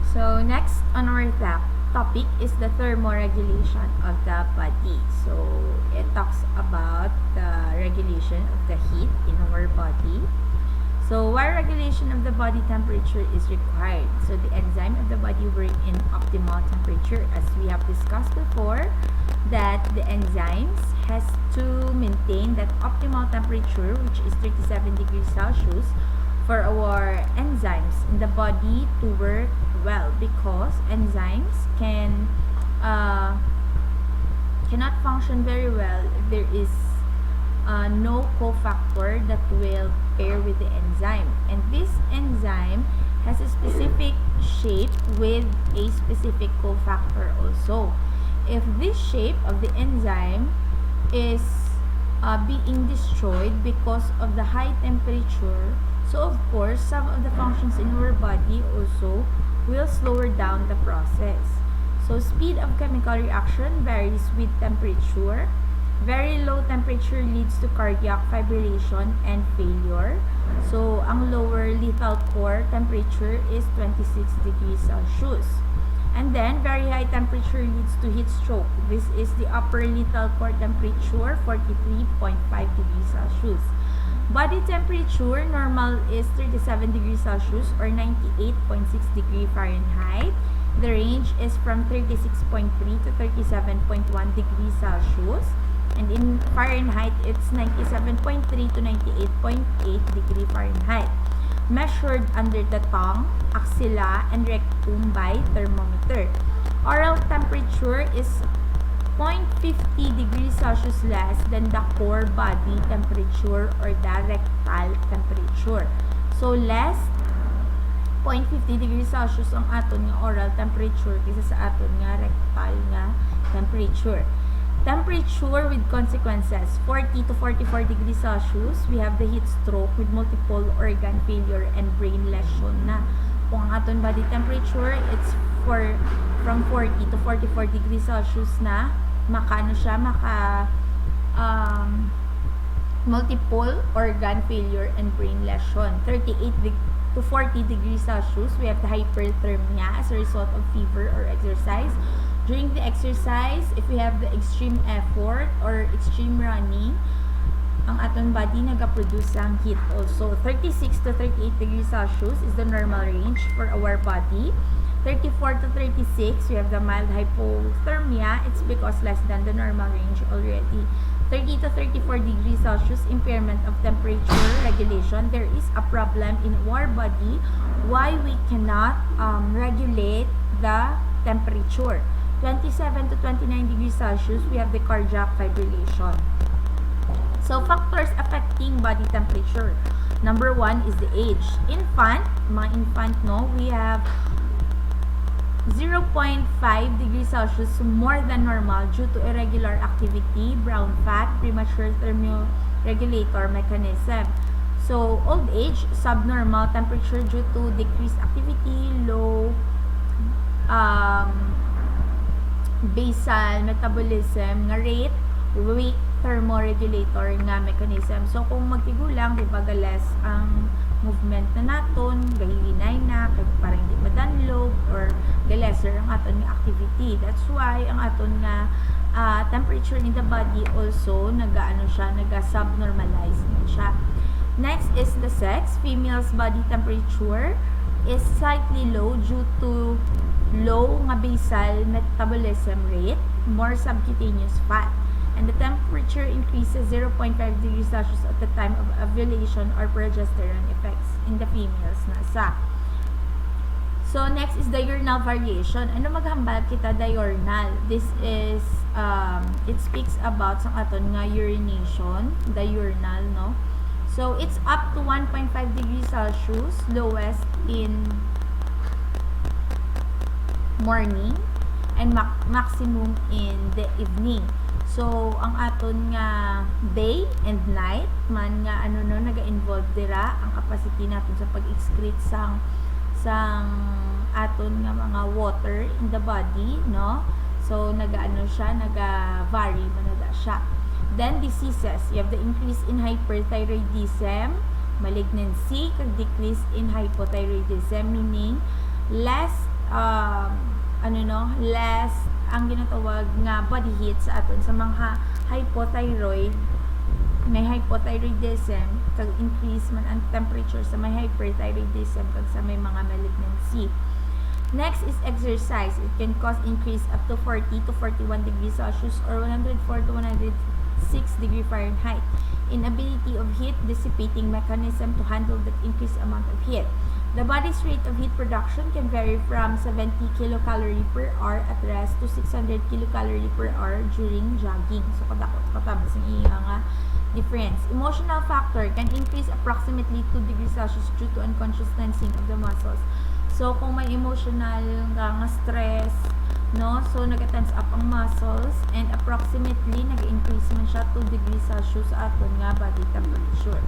So next on our topic is the thermoregulation of the body. So it talks about the regulation of the heat in our body. So why regulation of the body temperature is required? So the enzyme of the body work in optimal temperature, as we have discussed before, that the enzymes has to maintain that optimal temperature, which is 37 degrees Celsius, for our enzymes in the body to work well, because enzymes cannot function very well if there is no cofactor that will pair with the enzyme, and this enzyme has a specific shape with a specific cofactor also. If this shape of the enzyme is being destroyed because of the high temperature, so of course some of the functions in our body also will slower down the process. So speed of chemical reaction varies with temperature. Very low temperature leads to cardiac fibrillation and failure. So ang lower lethal core temperature is 26 degrees Celsius. And then very high temperature leads to heat stroke. This is the upper lethal core temperature, 43.5 degrees Celsius. Body temperature normal is 37 degrees Celsius or 98.6 degrees Fahrenheit. The range is from 36.3 to 37.1 degrees Celsius. And in Fahrenheit, it's 97.3 to 98.8 degree Fahrenheit. Measured under the tongue, axilla, and rectum by thermometer. Oral temperature is 0.50 degrees Celsius less than the core body temperature or the rectal temperature. So, less 0.50 degrees Celsius ang aton nga oral temperature kaysa sa aton nga rectal nga temperature. Temperature with consequences, 40 to 44 degrees Celsius, we have the heat stroke with multiple organ failure and brain lesion na. Kung ang aton body temperature, it's from 40 to 44 degrees Celsius na, multiple organ failure and brain lesion. 38 to 40 degrees Celsius, we have the hyperthermia as a result of fever or exercise. During the exercise, if we have the extreme effort or extreme running, ang aton body nagaproduce ang heat also. 36 to 38 degrees Celsius is the normal range for our body. 34 to 36, we have the mild hypothermia. It's because less than the normal range already. 30 to 34 degrees Celsius, impairment of temperature regulation. There is a problem in our body why we cannot regulate the temperature. 27 to 29 degrees Celsius, we have the cardiac fibrillation. So, factors affecting body temperature. Number 1 is the age. Mga infant, no, we have 0.5 degrees Celsius more than normal due to irregular activity, brown fat, premature thermoregulator mechanism. So, old age, subnormal temperature due to decreased activity, low basal metabolism nga rate, weak thermoregulator nga mechanism. So, kung magtigulang, diba galas ang movement na naton, gahilinay na, parang hindi madanlog, or galeser ang aton nga activity. That's why ang aton nga temperature in the body also naga-subnormalize na siya. Next is the sex. Female's body temperature is slightly low due to low nga basal metabolism rate, more subcutaneous fat, and the temperature increases 0.5 degrees Celsius at the time of ovulation or progesterone effects in the females nasa. So next is diurnal variation. Ano maghambal kita diurnal? This is it speaks about sa aton nga urination, diurnal, no? So it's up to 1.5 degrees Celsius, lowest in morning and maximum in the evening. So ang aton nga day and night man nga naga-involve dira ang capacity natin sa pag-excrete sang aton nga mga water in the body, no? So naga-vary man na siya. Then diseases, you have the increase in hyperthyroidism, malignancy, kag decrease in hypothyroidism, meaning less less ang ginatawag nga body heat sa aton sa mga hypothyroid, may hypothyroidism, kag increase man ang temperature sa may hyperthyroidism kag sa may mga malignancy. Next is exercise. It can cause increase up to 40 to 41 degrees Celsius or 104 to 106 degree Fahrenheit. Inability of heat dissipating mechanism to handle that increased amount of heat. The body's rate of heat production can vary from 70 kilocalorie per hour at rest to 600 kilocalorie per hour during jogging. So, katabas ang iya nga difference. Emotional factor can increase approximately 2 degrees Celsius due to unconscious tensing of the muscles. So, kung may emotional nga stress, no? So, nag-tense up ang muscles and approximately nag-increase man siya 2 degrees Celsius sa aton nga body temperature.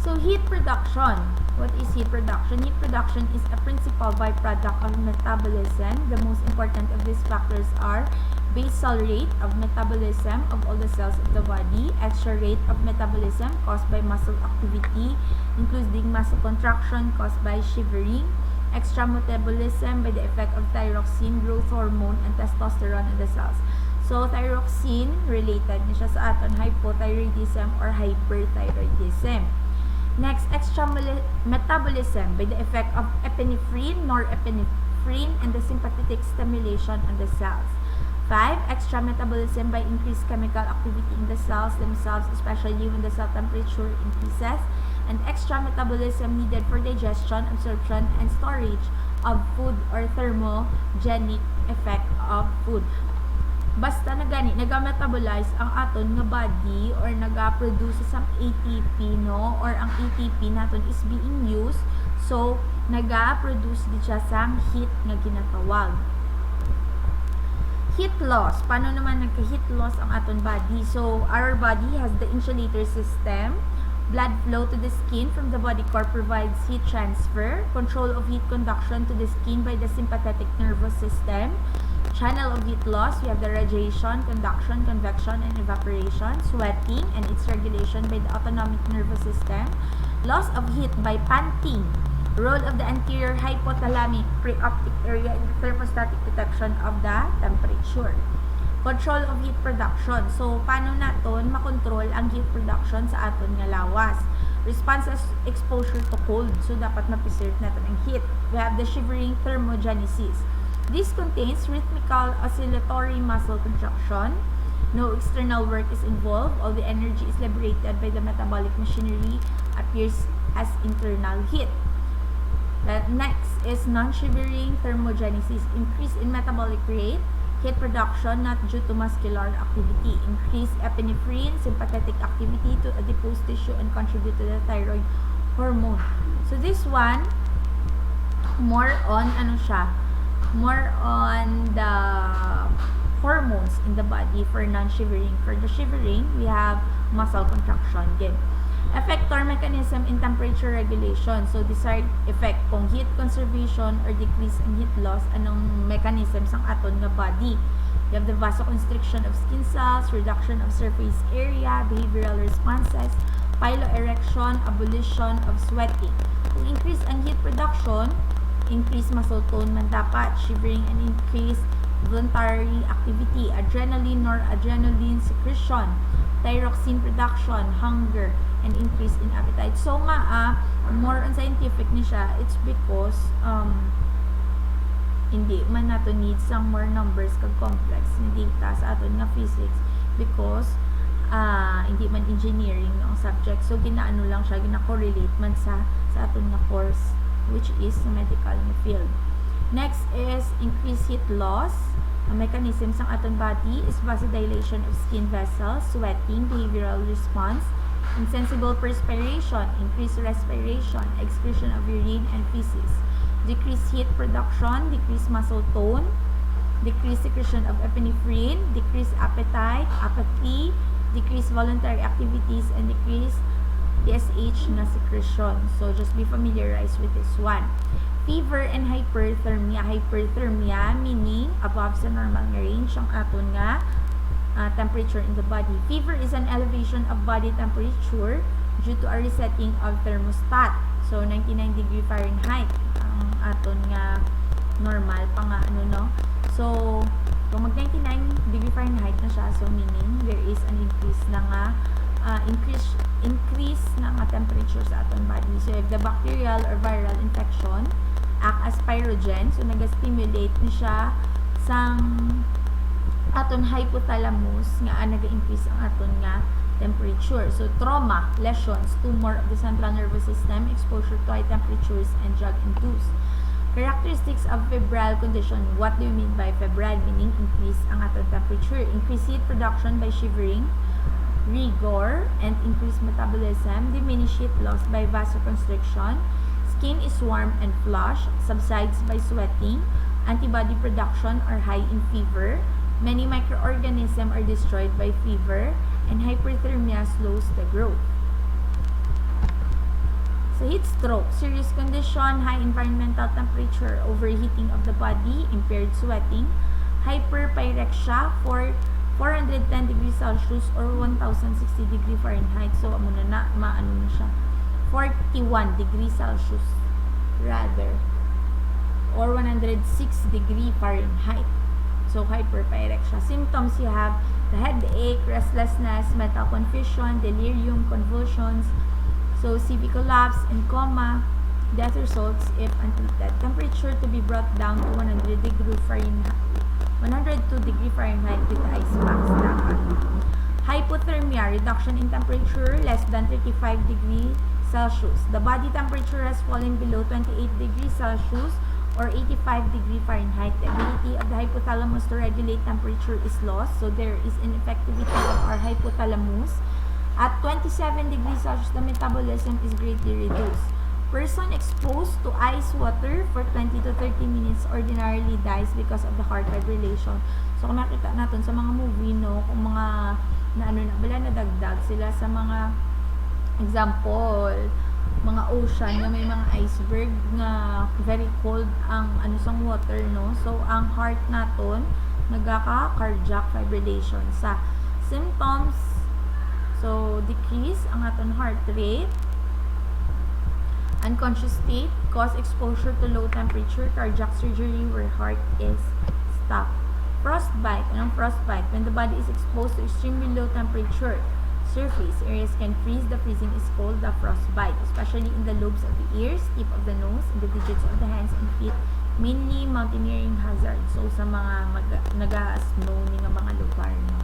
So, heat production. What is heat production? Heat production is a principal byproduct of metabolism. The most important of these factors are basal rate of metabolism of all the cells of the body, extra rate of metabolism caused by muscle activity, including muscle contraction caused by shivering, extra metabolism by the effect of thyroxine, growth hormone, and testosterone in the cells. So, thyroxine, related niya siya sa aton hypothyroidism or hyperthyroidism. Next, extra metabolism by the effect of epinephrine, norepinephrine, and the sympathetic stimulation on the cells. 5. Extra metabolism by increased chemical activity in the cells themselves, especially when the cell temperature increases. And extra metabolism needed for digestion, absorption, and storage of food or thermogenic effect of food. Basta na gani, nag-metabolize ang aton nga body or nag-produce sa ATP, no? Or ang ATP naton is being used. So, nag-produce di siya sa heat nga ginatawag. Heat loss. Paano naman nagka-heat loss ang aton body? So, our body has the insulator system. Blood flow to the skin from the body core provides heat transfer. Control of heat conduction to the skin by the sympathetic nervous system. Channel of heat loss, we have the radiation, conduction, convection, and evaporation. Sweating and its regulation by the autonomic nervous system. Loss of heat by panting. Role of the anterior hypothalamic preoptic area in the thermostatic detection of the temperature. Control of heat production. So, paano naton makontrol ang heat production sa aton nga lawas? Response as exposure to cold. So, dapat ma-preserve natin ang heat. We have the shivering thermogenesis. This contains rhythmical oscillatory muscle contraction. No external work is involved. All the energy is liberated by the metabolic machinery appears as internal heat. The next is non-shivering thermogenesis. Increase in metabolic rate, heat production not due to muscular activity. Increase epinephrine, sympathetic activity to adipose tissue and contribute to the thyroid hormone. So this one, more on more on the hormones in the body for non-shivering. For the shivering, we have muscle contraction. Again, effector mechanism in temperature regulation. So, desired effect kung heat conservation or decrease in heat loss, anong mechanisms ang aton nga body. You have the vasoconstriction of skin cells, reduction of surface area, behavioral responses, piloerection, abolition of sweating. Kung increase ang heat production, increase muscle tone man dapat, shivering and increase voluntary activity, adrenaline, noradrenaline secretion, thyroxine production, hunger, and increase in appetite. So nga, more on scientific ni siya, it's because hindi man nato need some more numbers kag complex ni data sa aton nga physics because hindi man engineering ang subject. So ginaano lang siya, gina-correlate man sa aton nga course which is the medical field. Next is increased heat loss. Ang mechanism sa aton body is vasodilation of skin vessels, sweating, behavioral response, insensible perspiration, increased respiration, excretion of urine and feces, decreased heat production, decreased muscle tone, decreased secretion of epinephrine, decreased appetite, apathy, decreased voluntary activities, and decreased TSH na secretion. So, just be familiarized with this one. Fever and hyperthermia. Hyperthermia meaning above sa normal nga range ang aton nga temperature in the body. Fever is an elevation of body temperature due to a resetting of thermostat. So, 99 degree Fahrenheit ang aton nga normal pa nga ano no. So kung mag 99 degree Fahrenheit na siya, so meaning there is an increase na nga increase na nga temperature sa aton body. So if the bacterial or viral infection act as pyrogen, so naga-stimulate ni siya sang aton hypothalamus nga naga-increase ang aton nga temperature. So trauma, lesions, tumor of the central nervous system, exposure to high temperatures, and drug-induced. Characteristics of febrile condition. What do you mean by febrile? Meaning increase ang aton temperature. Increase heat production by shivering, rigor, and increased metabolism. Diminish heat loss by vasoconstriction. Skin is warm and flush. Subsides by sweating. Antibody production are high in fever. Many microorganisms are destroyed by fever. And hyperthermia slows the growth. So heat stroke, serious condition, high environmental temperature, overheating of the body, impaired sweating, hyperpyrexia for 410 degrees Celsius or 1060 degree Fahrenheit. So muna na maano na siya. 41 degrees Celsius rather, or 106 degree Fahrenheit. So hyperpyrexia. Symptoms, you have the headache, restlessness, mental confusion, delirium, convulsions, so CV collapse and coma. Death results if untreated. Temperature to be brought down to 100 degree Fahrenheit, 102 degree Fahrenheit with ice packs dapat. Hypothermia, reduction in temperature less than 35 degree Celsius. The body temperature has fallen below 28 degrees Celsius or 85 degree Fahrenheit. The ability of the hypothalamus to regulate temperature is lost, so there is ineffectivity of our hypothalamus. At 27 degrees Celsius, the metabolism is greatly reduced. Person exposed to ice water for 20 to 30 minutes ordinarily dies because of the heart fibrillation. So kung nakita natin sa mga movie, no, kung mga na ano na bala nadagdag sila sa mga example, mga ocean na may mga iceberg na very cold ang ano sang water, no. So ang heart naton nagaka-cardiac fibrillation. Sa symptoms, so decrease ang aton heart rate, unconscious state, cause exposure to low temperature, cardiac surgery where heart is stopped. Frostbite. Anong frostbite? When the body is exposed to extremely low temperature surface areas can freeze. The freezing is called the frostbite, especially in the lobes of the ears, tip of the nose, and the digits of the hands and feet, mainly mountaineering hazards. So sa mga naga-snow ni nga mga lugar, no?